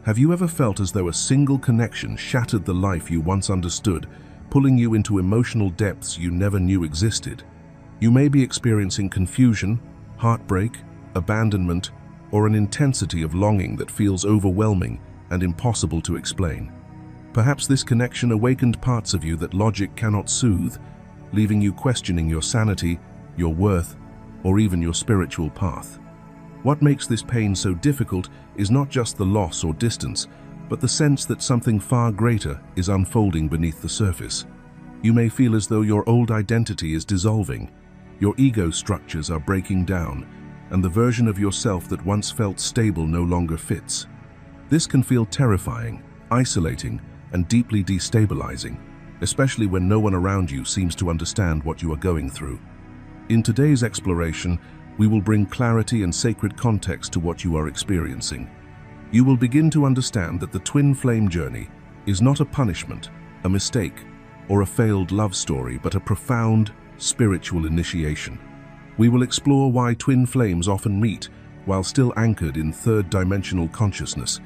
Have you ever felt as though a single connection shattered the life you once understood, pulling you into emotional depths you never knew existed? You may be experiencing confusion, heartbreak, abandonment, or an intensity of longing that feels overwhelming and impossible to explain. Perhaps this connection awakened parts of you that logic cannot soothe, leaving you questioning your sanity, your worth, or even your spiritual path. What makes this pain so difficult is not just the loss or distance, but the sense that something far greater is unfolding beneath the surface. You may feel as though your old identity is dissolving, your ego structures are breaking down, and the version of yourself that once felt stable no longer fits. This can feel terrifying, isolating, and deeply destabilizing, especially when no one around you seems to understand what you are going through. In today's exploration, we will bring clarity and sacred context to what you are experiencing. You will begin to understand that the twin flame journey is not a punishment, a mistake, or a failed love story, but a profound spiritual initiation. We will explore why twin flames often meet while still anchored in third-dimensional consciousness,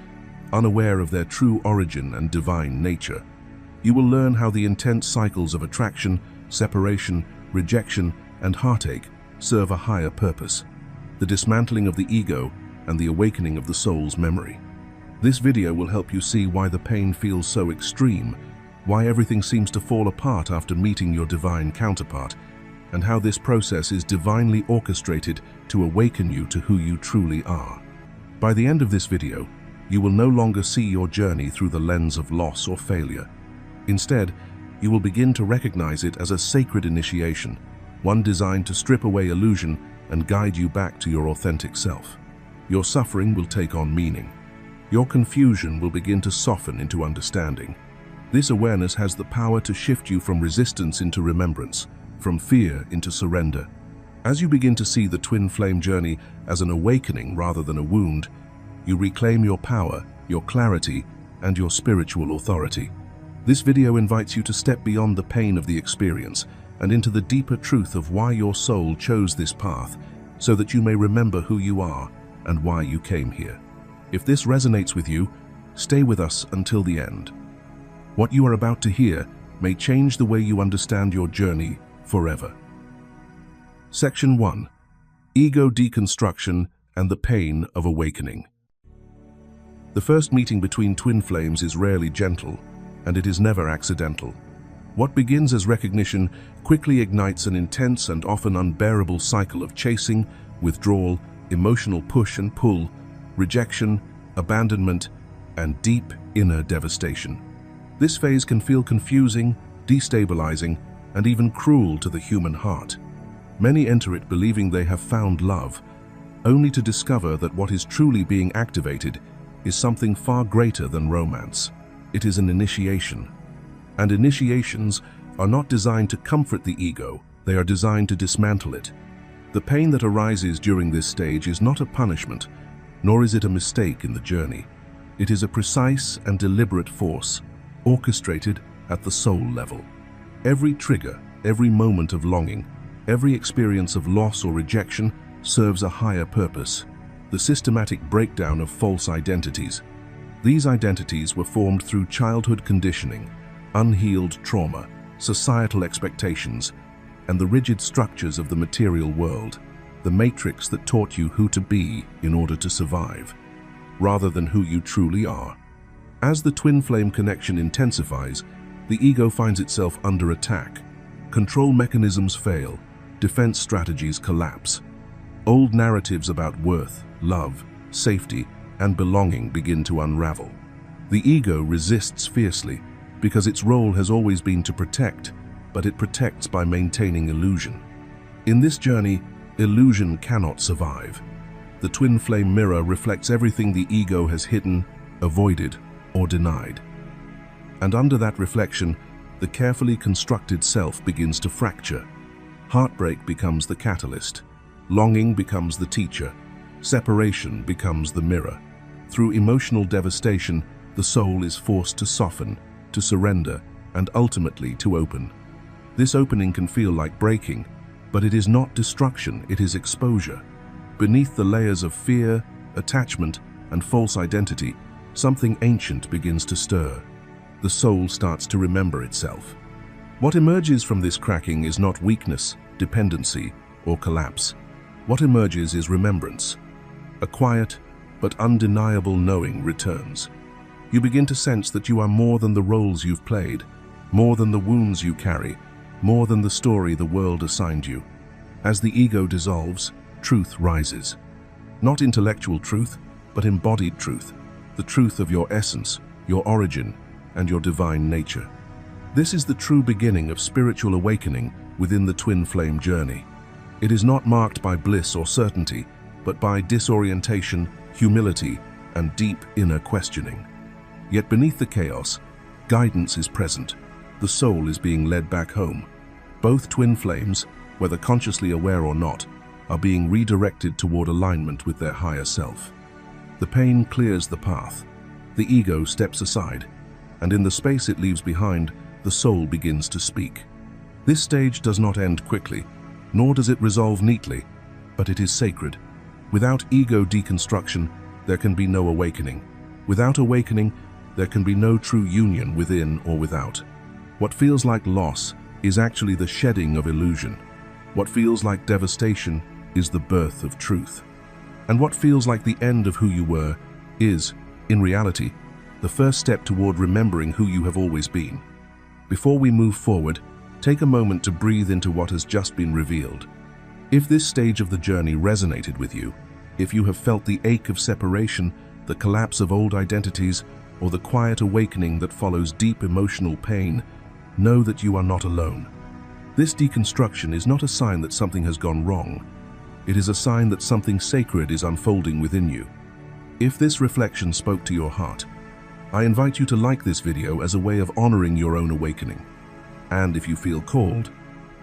unaware of their true origin and divine nature. You will learn how the intense cycles of attraction, separation, rejection, and heartache serve a higher purpose, the dismantling of the ego and the awakening of the soul's memory. This video will help you see why the pain feels so extreme, why everything seems to fall apart after meeting your divine counterpart, and how this process is divinely orchestrated to awaken you to who you truly are. By the end of this video, you will no longer see your journey through the lens of loss or failure. Instead, you will begin to recognize it as a sacred initiation, one designed to strip away illusion and guide you back to your authentic self. Your suffering will take on meaning. Your confusion will begin to soften into understanding. This awareness has the power to shift you from resistance into remembrance, from fear into surrender. As you begin to see the twin flame journey as an awakening rather than a wound, you reclaim your power, your clarity, and your spiritual authority. This video invites you to step beyond the pain of the experience and into the deeper truth of why your soul chose this path, so that you may remember who you are and why you came here. If this resonates with you, stay with us until the end. What you are about to hear may change the way you understand your journey forever. Section 1. Ego Deconstruction and the Pain of Awakening. The first meeting between twin flames is rarely gentle, and it is never accidental. What begins as recognition quickly ignites an intense and often unbearable cycle of chasing, withdrawal, emotional push and pull, rejection, abandonment, and deep inner devastation. This phase can feel confusing, destabilizing, and even cruel to the human heart. Many enter it believing they have found love, only to discover that what is truly being activated is something far greater than romance. It is an initiation. And initiations are not designed to comfort the ego, they are designed to dismantle it. The pain that arises during this stage is not a punishment, nor is it a mistake in the journey. It is a precise and deliberate force, orchestrated at the soul level. Every trigger, every moment of longing, every experience of loss or rejection serves a higher purpose, the systematic breakdown of false identities. These identities were formed through childhood conditioning, unhealed trauma, societal expectations, and the rigid structures of the material world, the matrix that taught you who to be in order to survive, rather than who you truly are. As the twin flame connection intensifies, the ego finds itself under attack. Control mechanisms fail, defense strategies collapse. Old narratives about worth, love, safety, and belonging begin to unravel. The ego resists fiercely because its role has always been to protect, but it protects by maintaining illusion. In this journey, illusion cannot survive. The twin flame mirror reflects everything the ego has hidden, avoided, or denied. And under that reflection, the carefully constructed self begins to fracture. Heartbreak becomes the catalyst. Longing becomes the teacher. Separation becomes the mirror. Through emotional devastation, the soul is forced to soften, to surrender, and ultimately to open. This opening can feel like breaking, but it is not destruction, it is exposure. Beneath the layers of fear, attachment, and false identity, something ancient begins to stir. The soul starts to remember itself. What emerges from this cracking is not weakness, dependency, or collapse. What emerges is remembrance. A quiet but undeniable knowing returns. You begin to sense that you are more than the roles you've played, more than the wounds you carry, more than the story the world assigned you. As the ego dissolves, truth rises. Not intellectual truth, but embodied truth, the truth of your essence, your origin, and your divine nature. This is the true beginning of spiritual awakening within the twin flame journey. It is not marked by bliss or certainty, but by disorientation, humility, and deep inner questioning. Yet beneath the chaos, guidance is present. The soul is being led back home. Both twin flames, whether consciously aware or not, are being redirected toward alignment with their higher self. The pain clears the path. The ego steps aside, and in the space it leaves behind, the soul begins to speak. This stage does not end quickly, nor does it resolve neatly, but it is sacred. Without ego deconstruction, there can be no awakening. Without awakening, there can be no true union within or without. What feels like loss is actually the shedding of illusion. What feels like devastation is the birth of truth. And what feels like the end of who you were is, in reality, the first step toward remembering who you have always been. Before we move forward, take a moment to breathe into what has just been revealed. If this stage of the journey resonated with you, if you have felt the ache of separation, the collapse of old identities, or the quiet awakening that follows deep emotional pain, know that you are not alone. This deconstruction is not a sign that something has gone wrong. It is a sign that something sacred is unfolding within you. If this reflection spoke to your heart, I invite you to like this video as a way of honoring your own awakening. And if you feel called,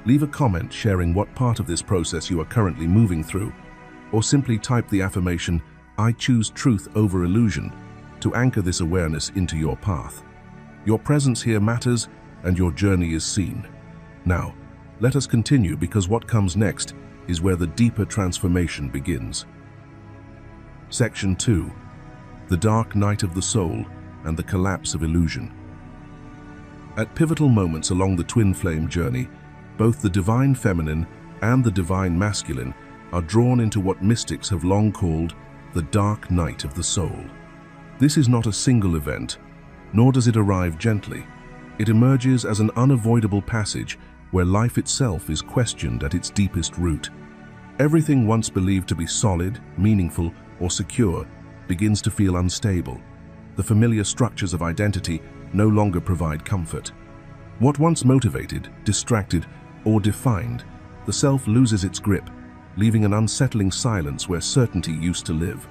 leave a comment sharing what part of this process you are currently moving through, or simply type the affirmation, "I choose truth over illusion," to anchor this awareness into your path. Your presence here matters, and your journey is seen. Now, let us continue, because what comes next is where the deeper transformation begins. Section 2. The Dark Night of the Soul and the Collapse of Illusion. At pivotal moments along the twin flame journey, both the divine feminine and the divine masculine are drawn into what mystics have long called the dark night of the soul. This is not a single event, nor does it arrive gently. It emerges as an unavoidable passage where life itself is questioned at its deepest root. Everything once believed to be solid, meaningful, or secure begins to feel unstable. The familiar structures of identity no longer provide comfort. What once motivated, distracted, or defined, the self loses its grip, leaving an unsettling silence where certainty used to live.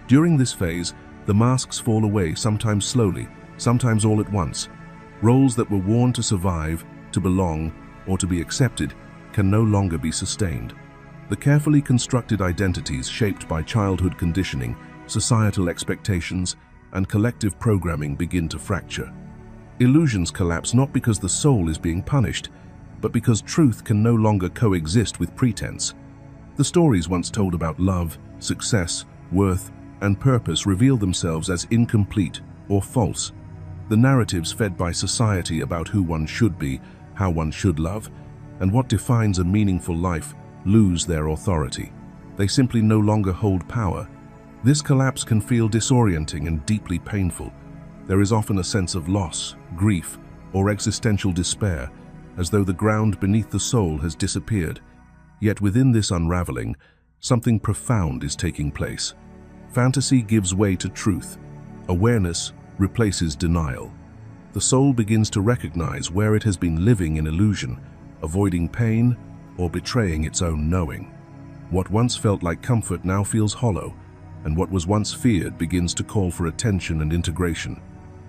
During this phase, the masks fall away, sometimes slowly, sometimes all at once. Roles that were worn to survive, to belong, or to be accepted can no longer be sustained. The carefully constructed identities shaped by childhood conditioning, societal expectations, and collective programming begin to fracture. Illusions collapse not because the soul is being punished, but because truth can no longer coexist with pretense. The stories once told about love, success, worth, and purpose reveal themselves as incomplete or false. The narratives fed by society about who one should be, how one should love, and what defines a meaningful life lose their authority. They simply no longer hold power. This collapse can feel disorienting and deeply painful. There is often a sense of loss, grief, or existential despair, as though the ground beneath the soul has disappeared. Yet within this unraveling, something profound is taking place. Fantasy gives way to truth. Awareness replaces denial. The soul begins to recognize where it has been living in illusion, avoiding pain or betraying its own knowing. What once felt like comfort now feels hollow, and what was once feared begins to call for attention and integration.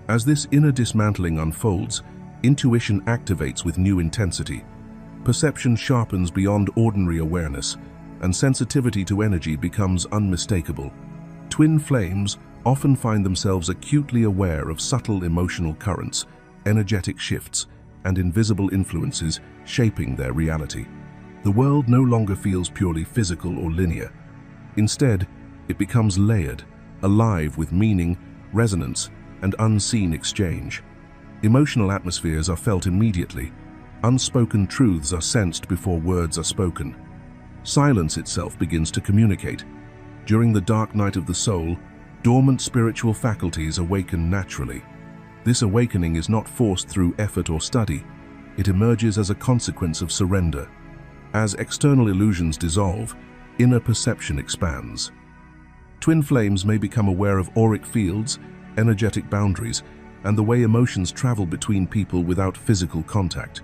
As this inner dismantling unfolds, intuition activates with new intensity. Perception sharpens beyond ordinary awareness, and sensitivity to energy becomes unmistakable. Twin flames often find themselves acutely aware of subtle emotional currents, energetic shifts, and invisible influences shaping their reality. The world no longer feels purely physical or linear. Instead, it becomes layered, alive with meaning, resonance, and unseen exchange. Emotional atmospheres are felt immediately. Unspoken truths are sensed before words are spoken. Silence itself begins to communicate. During the dark night of the soul, dormant spiritual faculties awaken naturally. This awakening is not forced through effort or study. It emerges as a consequence of surrender. As external illusions dissolve, inner perception expands. Twin flames may become aware of auric fields, energetic boundaries, and the way emotions travel between people without physical contact.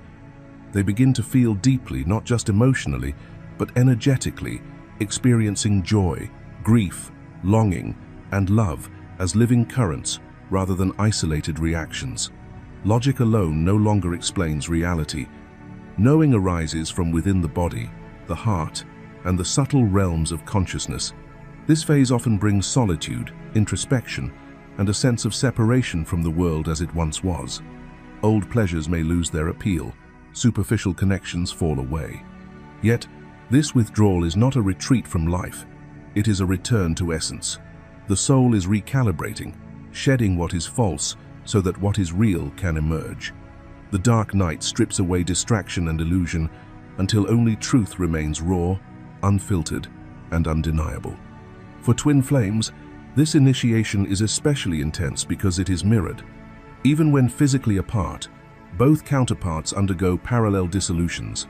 They begin to feel deeply, not just emotionally, but energetically, experiencing joy, grief, longing, and love as living currents rather than isolated reactions. Logic alone no longer explains reality. Knowing arises from within the body, the heart, and the subtle realms of consciousness. This phase often brings solitude, introspection, and a sense of separation from the world as it once was. Old pleasures may lose their appeal, superficial connections fall away. Yet, this withdrawal is not a retreat from life. It is a return to essence. The soul is recalibrating, shedding what is false so that what is real can emerge. The dark night strips away distraction and illusion until only truth remains raw, unfiltered, and undeniable. For twin flames, this initiation is especially intense because it is mirrored. Even when physically apart, both counterparts undergo parallel dissolutions.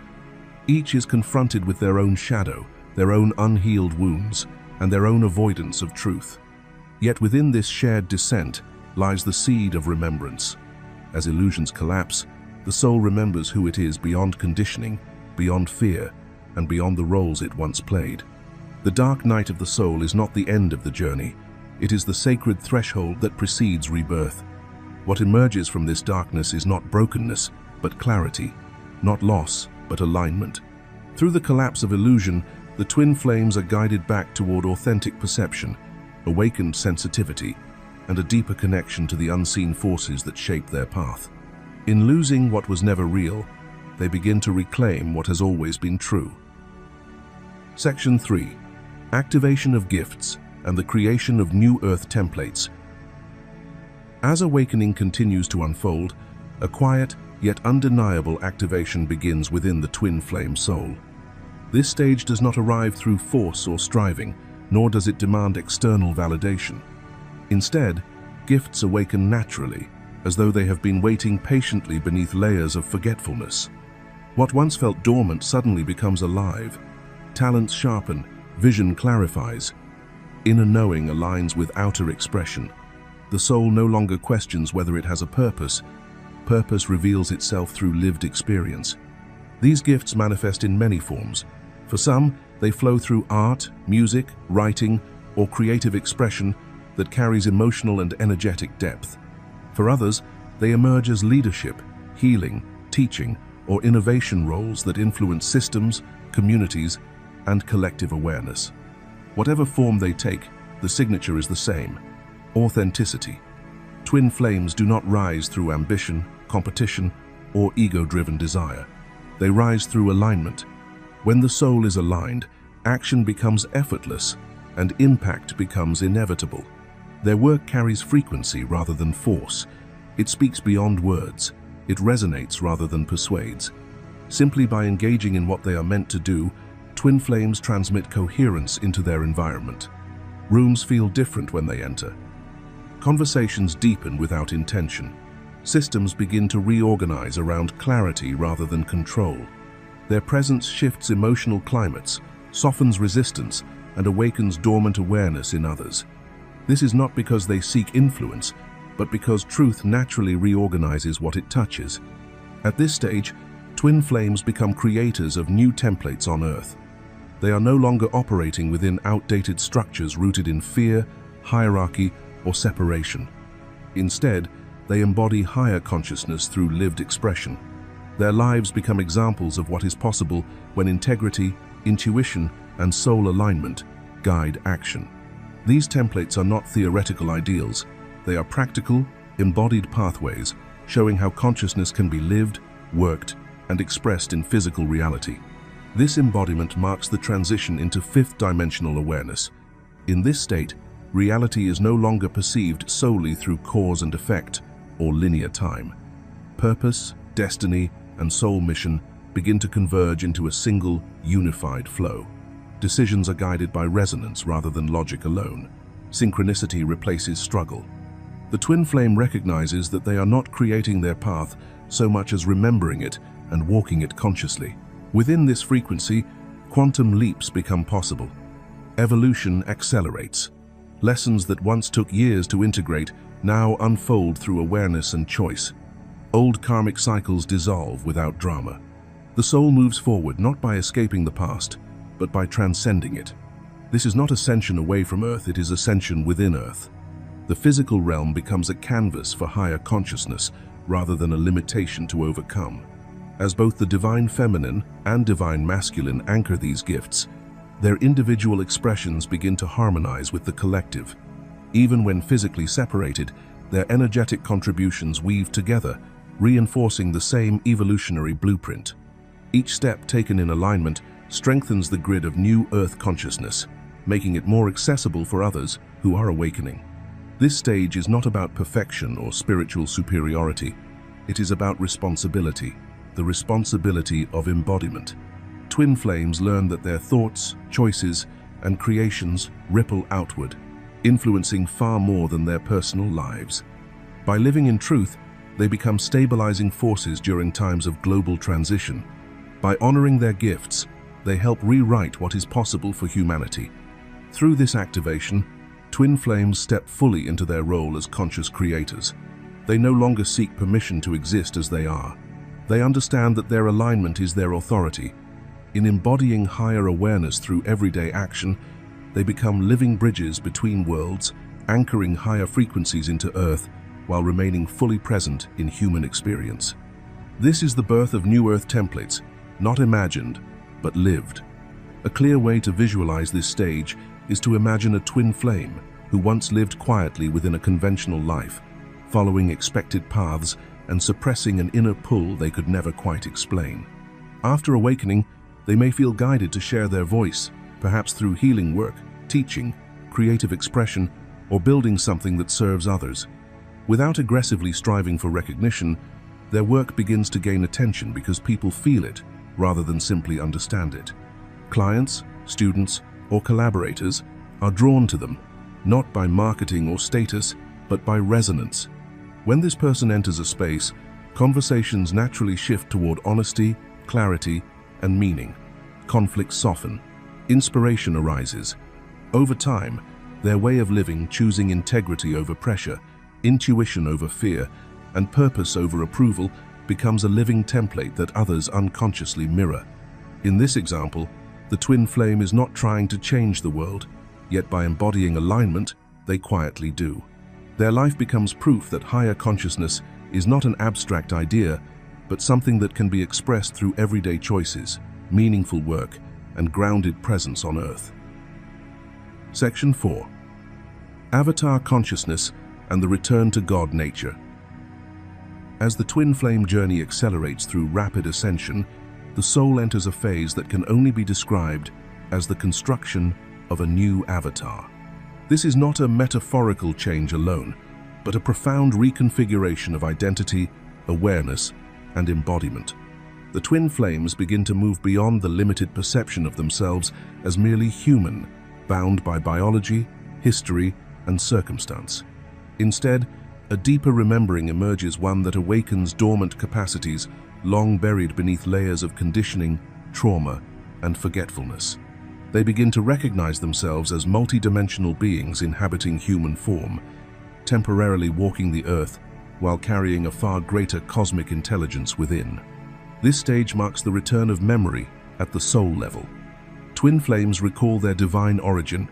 Each is confronted with their own shadow, their own unhealed wounds, and their own avoidance of truth. Yet within this shared descent lies the seed of remembrance. As illusions collapse, the soul remembers who it is beyond conditioning, beyond fear, and beyond the roles it once played. The dark night of the soul is not the end of the journey. It is the sacred threshold that precedes rebirth. What emerges from this darkness is not brokenness, but clarity, not loss, but alignment. Through the collapse of illusion, the twin flames are guided back toward authentic perception, awakened sensitivity, and a deeper connection to the unseen forces that shape their path. In losing what was never real, they begin to reclaim what has always been true. Section 3. Activation of gifts and the creation of new earth templates. As awakening continues to unfold, a quiet yet undeniable activation begins within the twin flame soul. This stage does not arrive through force or striving, nor does it demand external validation. Instead, gifts awaken naturally, as though they have been waiting patiently beneath layers of forgetfulness. What once felt dormant suddenly becomes alive. Talents sharpen, vision clarifies. Inner knowing aligns with outer expression. The soul no longer questions whether it has a purpose. Purpose reveals itself through lived experience. These gifts manifest in many forms. For some, they flow through art, music, writing, or creative expression that carries emotional and energetic depth. For others, they emerge as leadership, healing, teaching, or innovation roles that influence systems, communities, and collective awareness. Whatever form they take, the signature is the same: authenticity. Twin flames do not rise through ambition, competition, or ego-driven desire. They rise through alignment. When the soul is aligned, action becomes effortless and impact becomes inevitable. Their work carries frequency rather than force. It speaks beyond words. It resonates rather than persuades. Simply by engaging in what they are meant to do, twin flames transmit coherence into their environment. Rooms feel different when they enter. Conversations deepen without intention. Systems begin to reorganize around clarity rather than control. Their presence shifts emotional climates, softens resistance, and awakens dormant awareness in others. This is not because they seek influence, but because truth naturally reorganizes what it touches. At this stage, twin flames become creators of new templates on Earth. They are no longer operating within outdated structures rooted in fear, hierarchy, or separation. Instead, they embody higher consciousness through lived expression. Their lives become examples of what is possible when integrity, intuition, and soul alignment guide action. These templates are not theoretical ideals. They are practical, embodied pathways showing how consciousness can be lived, worked, and expressed in physical reality. This embodiment marks the transition into fifth-dimensional awareness. In this state, reality is no longer perceived solely through cause and effect or linear time. Purpose, destiny, and soul mission begin to converge into a single, unified flow. Decisions are guided by resonance rather than logic alone. Synchronicity replaces struggle. The twin flame recognizes that they are not creating their path so much as remembering it and walking it consciously. Within this frequency, quantum leaps become possible. Evolution accelerates. Lessons that once took years to integrate now unfold through awareness and choice. Old karmic cycles dissolve without drama. The soul moves forward not by escaping the past, but by transcending it. This is not ascension away from Earth, it is ascension within Earth. The physical realm becomes a canvas for higher consciousness rather than a limitation to overcome. As both the divine feminine and divine masculine anchor these gifts, their individual expressions begin to harmonize with the collective. Even when physically separated, their energetic contributions weave together, reinforcing the same evolutionary blueprint. Each step taken in alignment strengthens the grid of new Earth consciousness, making it more accessible for others who are awakening. This stage is not about perfection or spiritual superiority. It is about responsibility, the responsibility of embodiment. Twin flames learn that their thoughts, choices, and creations ripple outward, influencing far more than their personal lives. By living in truth, they become stabilizing forces during times of global transition. By honoring their gifts, they help rewrite what is possible for humanity. Through this activation, twin flames step fully into their role as conscious creators. They no longer seek permission to exist as they are. They understand that their alignment is their authority. In embodying higher awareness through everyday action, they become living bridges between worlds, anchoring higher frequencies into Earth while remaining fully present in human experience. This is the birth of New Earth templates, not imagined, but lived. A clear way to visualize this stage is to imagine a twin flame who once lived quietly within a conventional life, following expected paths and suppressing an inner pull they could never quite explain. After awakening, they may feel guided to share their voice, perhaps through healing work, teaching, creative expression, or building something that serves others. Without aggressively striving for recognition, their work begins to gain attention because people feel it rather than simply understand it. Clients, students, or collaborators are drawn to them, not by marketing or status, but by resonance. When this person enters a space, conversations naturally shift toward honesty, clarity, and meaning. Conflicts soften. Inspiration arises. Over time, their way of living, choosing integrity over pressure, intuition over fear, and purpose over approval, becomes a living template that others unconsciously mirror. In this example, the twin flame is not trying to change the world, yet by embodying alignment, they quietly do. Their life becomes proof that higher consciousness is not an abstract idea, but something that can be expressed through everyday choices, meaningful work, and grounded presence on Earth. Section 4. Avatar Consciousness and the Return to God Nature. As the twin flame journey accelerates through rapid ascension, the soul enters a phase that can only be described as the construction of a new avatar. This is not a metaphorical change alone, but a profound reconfiguration of identity, awareness, and embodiment. The twin flames begin to move beyond the limited perception of themselves as merely human, bound by biology, history, and circumstance. Instead, a deeper remembering emerges, one that awakens dormant capacities long buried beneath layers of conditioning, trauma, and forgetfulness. They begin to recognize themselves as multidimensional beings inhabiting human form, temporarily walking the earth while carrying a far greater cosmic intelligence within. This stage marks the return of memory at the soul level. Twin flames recall their divine origin,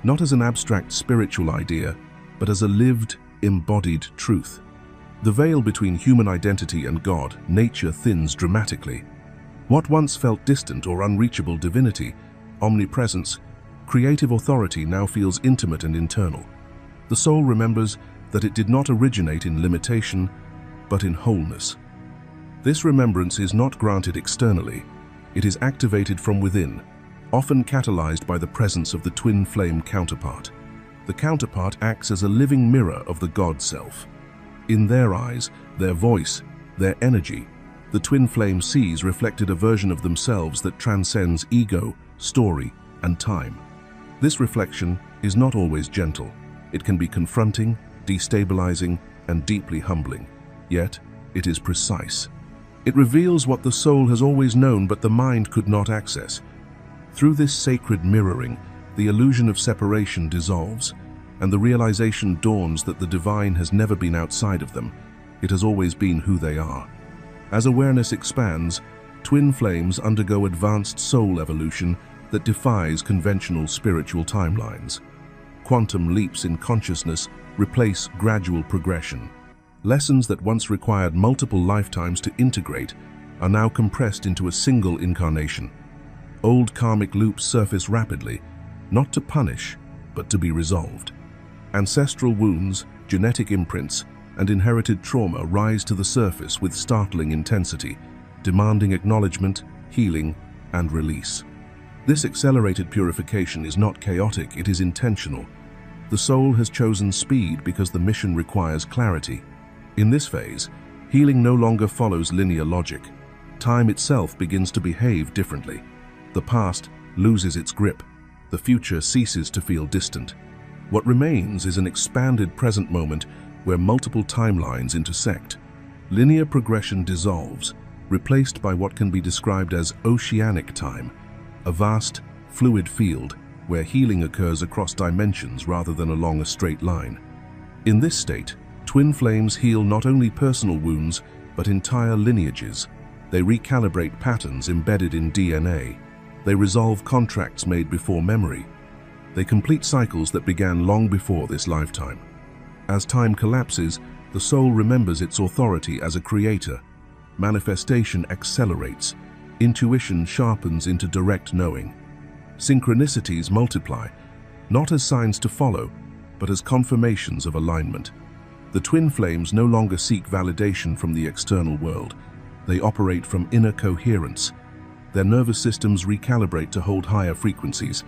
not as an abstract spiritual idea, but as a lived, embodied truth. The veil between human identity and God, nature, thins dramatically. What once felt distant or unreachable divinity, omnipresence, creative authority now feels intimate and internal. The soul remembers that it did not originate in limitation, but in wholeness. This remembrance is not granted externally. It is activated from within, often catalyzed by the presence of the twin flame counterpart. The counterpart acts as a living mirror of the God self. In their eyes, their voice, their energy, the twin flame sees reflected a version of themselves that transcends ego, story, and time. This reflection is not always gentle. It can be confronting, destabilizing, and deeply humbling. Yet, it is precise. It reveals what the soul has always known but the mind could not access. Through this sacred mirroring, the illusion of separation dissolves, and the realization dawns that the divine has never been outside of them. It has always been who they are. As awareness expands, twin flames undergo advanced soul evolution that defies conventional spiritual timelines. Quantum leaps in consciousness replace gradual progression. Lessons that once required multiple lifetimes to integrate are now compressed into a single incarnation. Old karmic loops surface rapidly, not to punish, but to be resolved. Ancestral wounds, genetic imprints, and inherited trauma rise to the surface with startling intensity, demanding acknowledgement, healing, and release. This accelerated purification is not chaotic, it is intentional. The soul has chosen speed because the mission requires clarity. In this phase, healing no longer follows linear logic. Time itself begins to behave differently. The past loses its grip. The future ceases to feel distant. What remains is an expanded present moment where multiple timelines intersect. Linear progression dissolves, replaced by what can be described as oceanic time, a vast, fluid field where healing occurs across dimensions rather than along a straight line. In this state, twin flames heal not only personal wounds, but entire lineages. They recalibrate patterns embedded in DNA. They resolve contracts made before memory. They complete cycles that began long before this lifetime. As time collapses, the soul remembers its authority as a creator. Manifestation accelerates. Intuition sharpens into direct knowing. Synchronicities multiply, not as signs to follow, but as confirmations of alignment. The twin flames no longer seek validation from the external world. They operate from inner coherence. Their nervous systems recalibrate to hold higher frequencies.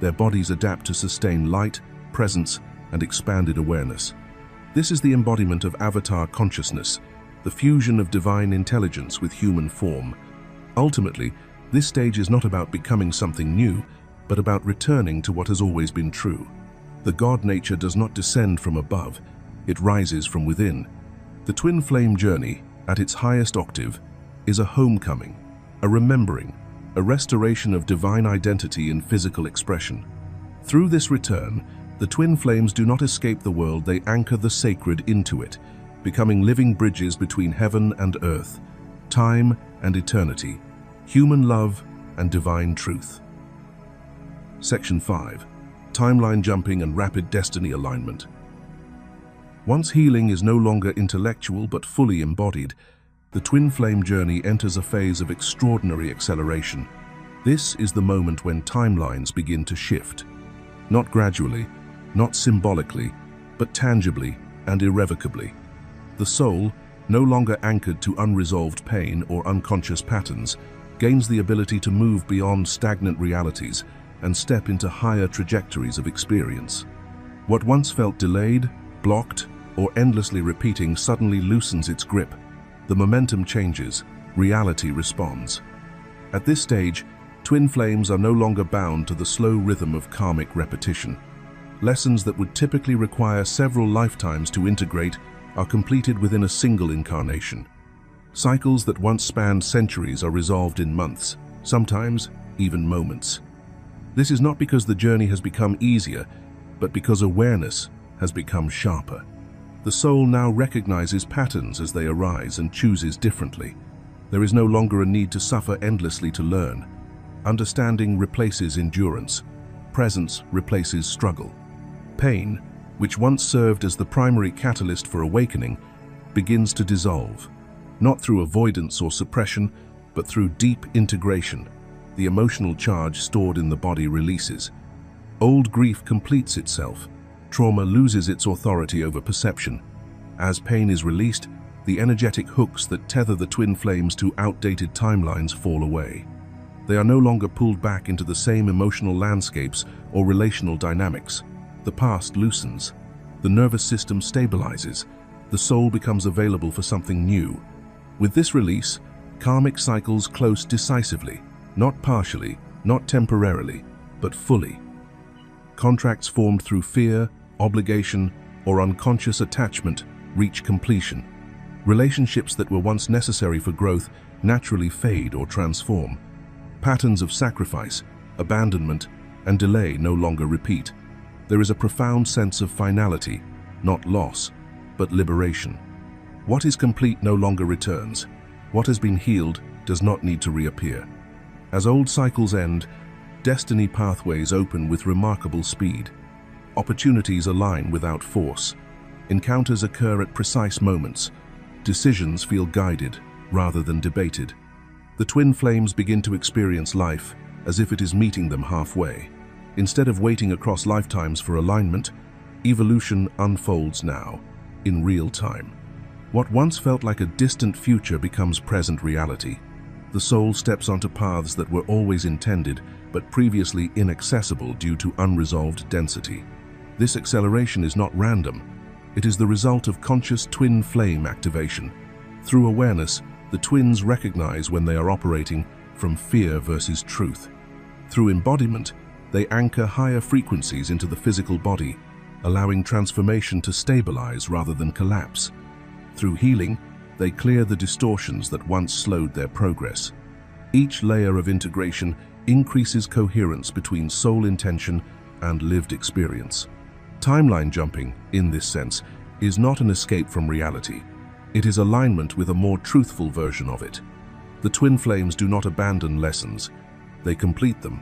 Their bodies adapt to sustain light, presence, and expanded awareness. This is the embodiment of avatar consciousness, the fusion of divine intelligence with human form. Ultimately, this stage is not about becoming something new, but about returning to what has always been true. The God nature does not descend from above, it rises from within. The twin flame journey, at its highest octave, is a homecoming, a remembering, a restoration of divine identity in physical expression. Through this return, the twin flames do not escape the world, they anchor the sacred into it, becoming living bridges between heaven and earth, time and eternity, human love and divine truth. Section 5. Timeline jumping and rapid destiny alignment. Once healing is no longer intellectual but fully embodied, the twin flame journey enters a phase of extraordinary acceleration. This is the moment when timelines begin to shift. Not gradually, not symbolically, but tangibly and irrevocably. The soul, no longer anchored to unresolved pain or unconscious patterns, gains the ability to move beyond stagnant realities and step into higher trajectories of experience. What once felt delayed, blocked, or endlessly repeating suddenly loosens its grip. The momentum changes, reality responds. At this stage, twin flames are no longer bound to the slow rhythm of karmic repetition. Lessons that would typically require several lifetimes to integrate are completed within a single incarnation. Cycles that once spanned centuries are resolved in months, sometimes even moments. This is not because the journey has become easier, but because awareness has become sharper. The soul now recognizes patterns as they arise and chooses differently. There is no longer a need to suffer endlessly to learn. Understanding replaces endurance. Presence replaces struggle. Pain, which once served as the primary catalyst for awakening, begins to dissolve. Not through avoidance or suppression, but through deep integration. The emotional charge stored in the body releases. Old grief completes itself. Trauma loses its authority over perception. As pain is released, the energetic hooks that tether the twin flames to outdated timelines fall away. They are no longer pulled back into the same emotional landscapes or relational dynamics. the past loosens, the nervous system stabilizes, the soul becomes available for something new. With this release, karmic cycles close decisively, not partially, not temporarily, but fully. Contracts formed through fear, obligation, or unconscious attachment reach completion. Relationships that were once necessary for growth naturally fade or transform. Patterns of sacrifice, abandonment, and delay no longer repeat. There is a profound sense of finality, not loss, but liberation. What is complete no longer returns. What has been healed does not need to reappear. As old cycles end, destiny pathways open with remarkable speed. Opportunities align without force. Encounters occur at precise moments. Decisions feel guided rather than debated. The twin flames begin to experience life as if it is meeting them halfway. Instead of waiting across lifetimes for alignment, evolution unfolds now, in real time. What once felt like a distant future becomes present reality. The soul steps onto paths that were always intended, but previously inaccessible due to unresolved density. This acceleration is not random. It is the result of conscious twin flame activation. Through awareness, the twins recognize when they are operating from fear versus truth. Through embodiment, they anchor higher frequencies into the physical body, allowing transformation to stabilize rather than collapse. Through healing, they clear the distortions that once slowed their progress. Each layer of integration increases coherence between soul intention and lived experience. Timeline jumping, in this sense, is not an escape from reality. It is alignment with a more truthful version of it. The twin flames do not abandon lessons. They complete them.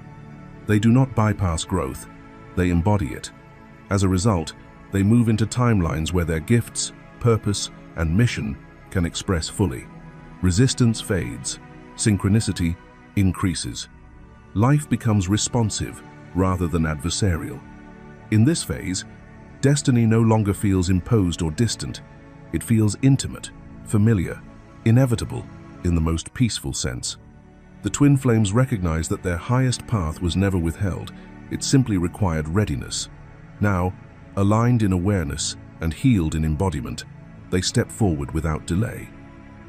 They do not bypass growth. They embody it. As a result, they move into timelines where their gifts, purpose, and mission can express fully. Resistance fades. Synchronicity increases. Life becomes responsive rather than adversarial. In this phase, destiny no longer feels imposed or distant. It feels intimate, familiar, inevitable in the most peaceful sense. The twin flames recognize that their highest path was never withheld. It simply required readiness. Now, aligned in awareness and healed in embodiment, they step forward without delay.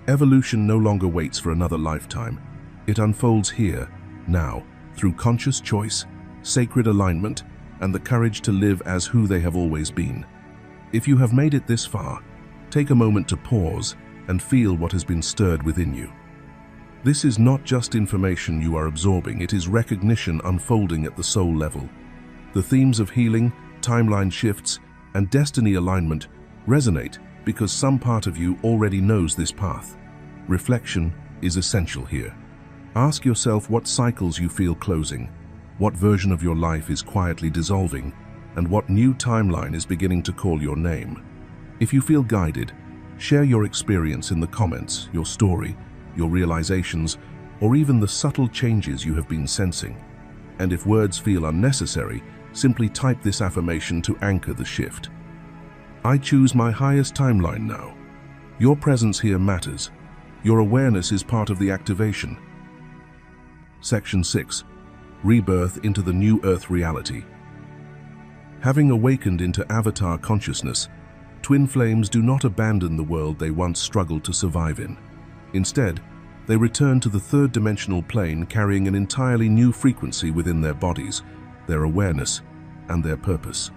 Evolution no longer waits for another lifetime. It unfolds here, now, through conscious choice, sacred alignment, and the courage to live as who they have always been. If you have made it this far, take a moment to pause and feel what has been stirred within you. This is not just information you are absorbing, it is recognition unfolding at the soul level. The themes of healing, timeline shifts, and destiny alignment resonate because some part of you already knows this path. Reflection is essential here. Ask yourself what cycles you feel closing, what version of your life is quietly dissolving, and what new timeline is beginning to call your name. If you feel guided, share your experience in the comments, your story, your realizations, or even the subtle changes you have been sensing. And if words feel unnecessary, simply type this affirmation to anchor the shift. I choose my highest timeline now. Your presence here matters. Your awareness is part of the activation. Section 6. Rebirth into the new Earth reality. Having awakened into avatar consciousness, twin flames do not abandon the world they once struggled to survive in. Instead, they return to the third-dimensional plane carrying an entirely new frequency within their bodies, their awareness, and their purpose.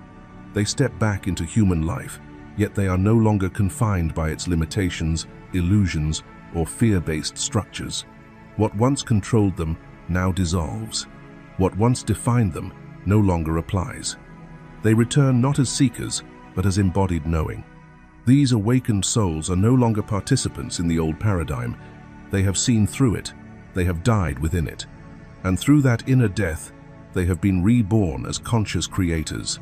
They step back into human life, yet they are no longer confined by its limitations, illusions, or fear-based structures. What once controlled them now dissolves. What once defined them no longer applies. They return not as seekers, but as embodied knowing. These awakened souls are no longer participants in the old paradigm. They have seen through it. They have died within it. And through that inner death, they have been reborn as conscious creators.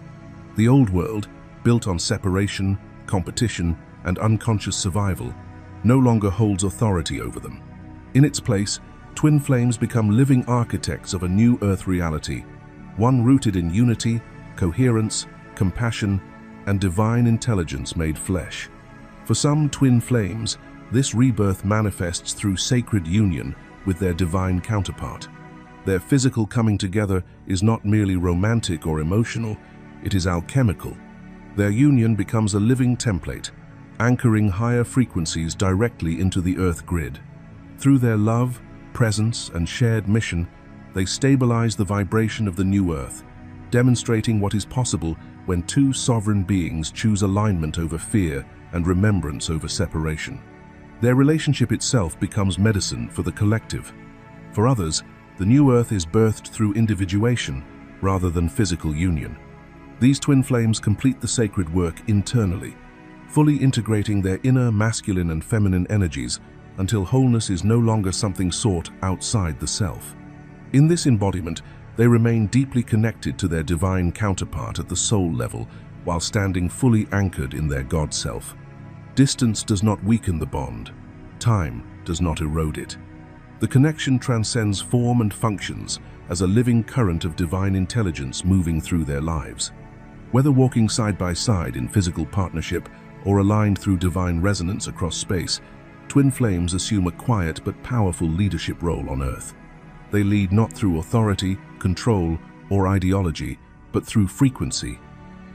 The old world, built on separation, competition, and unconscious survival, no longer holds authority over them. In its place, twin flames become living architects of a new Earth reality, one rooted in unity, coherence, compassion, and divine intelligence made flesh. For some twin flames, this rebirth manifests through sacred union with their divine counterpart. Their physical coming together is not merely romantic or emotional, it is alchemical. Their union becomes a living template, anchoring higher frequencies directly into the Earth grid. Through their love, presence, and shared mission, they stabilize the vibration of the new Earth, demonstrating what is possible when two sovereign beings choose alignment over fear and remembrance over separation. Their relationship itself becomes medicine for the collective. For others, the new Earth is birthed through individuation rather than physical union. These twin flames complete the sacred work internally, fully integrating their inner masculine and feminine energies until wholeness is no longer something sought outside the self. In this embodiment, they remain deeply connected to their divine counterpart at the soul level while standing fully anchored in their God self. Distance does not weaken the bond. Time does not erode it. The connection transcends form and functions as a living current of divine intelligence moving through their lives. Whether walking side by side in physical partnership or aligned through divine resonance across space, twin flames assume a quiet but powerful leadership role on Earth. They lead not through authority, control, or ideology, but through frequency.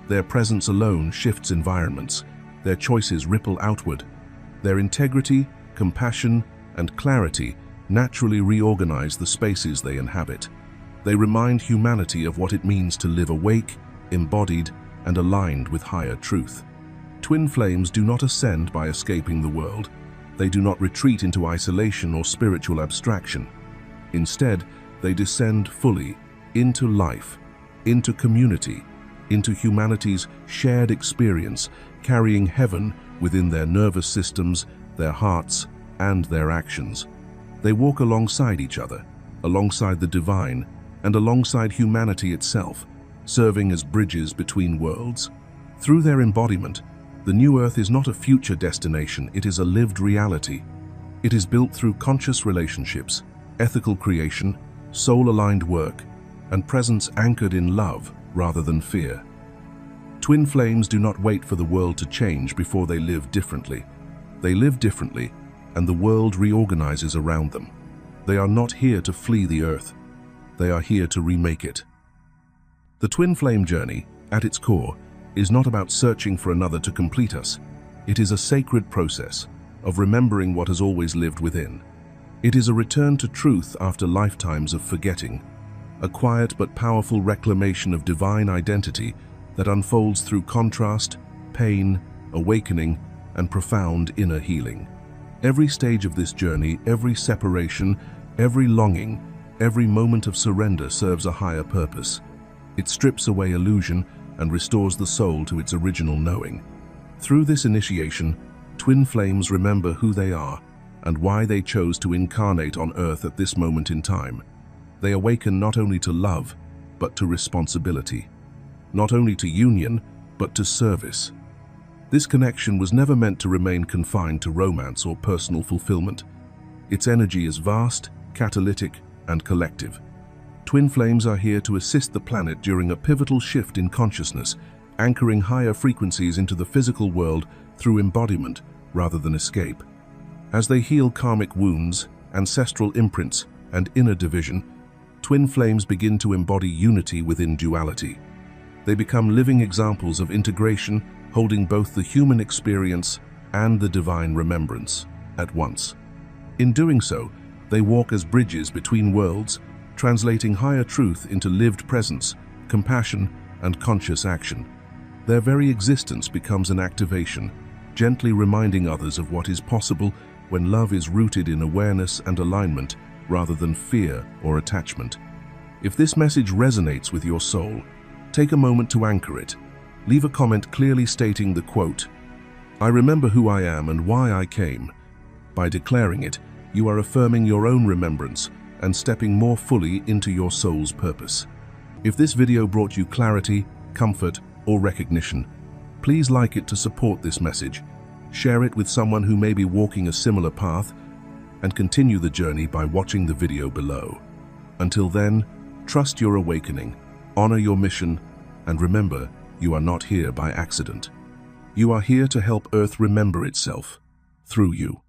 Their presence alone shifts environments. Their choices ripple outward. Their integrity, compassion, and clarity naturally reorganize the spaces they inhabit. They remind humanity of what it means to live awake, embodied, and aligned with higher truth. Twin flames do not ascend by escaping the world. They do not retreat into isolation or spiritual abstraction. Instead, they descend fully into life, into community, into humanity's shared experience, carrying heaven within their nervous systems, their hearts, and their actions. They walk alongside each other, alongside the divine, and alongside humanity itself, serving as bridges between worlds. Through their embodiment, the new Earth is not a future destination, it is a lived reality. It is built through conscious relationships, ethical creation, soul-aligned work, and presence anchored in love rather than fear. Twin flames do not wait for the world to change before they live differently. They live differently, and the world reorganizes around them. They are not here to flee the Earth. They are here to remake it. The twin flame journey, at its core, is not about searching for another to complete us. It is a sacred process of remembering what has always lived within. It is a return to truth after lifetimes of forgetting, a quiet but powerful reclamation of divine identity that unfolds through contrast, pain, awakening, and profound inner healing. Every stage of this journey, every separation, every longing, every moment of surrender serves a higher purpose. It strips away illusion and restores the soul to its original knowing. Through this initiation, twin flames remember who they are and why they chose to incarnate on Earth at this moment in time. They awaken not only to love, but to responsibility. Not only to union, but to service. This connection was never meant to remain confined to romance or personal fulfillment. Its energy is vast, catalytic, and collective. Twin flames are here to assist the planet during a pivotal shift in consciousness, anchoring higher frequencies into the physical world through embodiment rather than escape. As they heal karmic wounds, ancestral imprints, and inner division, twin flames begin to embody unity within duality. They become living examples of integration, holding both the human experience and the divine remembrance at once. In doing so, they walk as bridges between worlds, translating higher truth into lived presence, compassion, and conscious action. Their very existence becomes an activation, gently reminding others of what is possible when love is rooted in awareness and alignment rather than fear or attachment. If this message resonates with your soul, take a moment to anchor it. Leave a comment clearly stating the quote, "I remember who I am and why I came." By declaring it, you are affirming your own remembrance and stepping more fully into your soul's purpose. If this video brought you clarity, comfort, or recognition, please like it to support this message. Share it with someone who may be walking a similar path, and continue the journey by watching the video below. Until then, trust your awakening, honor your mission, and remember, you are not here by accident. You are here to help Earth remember itself through you.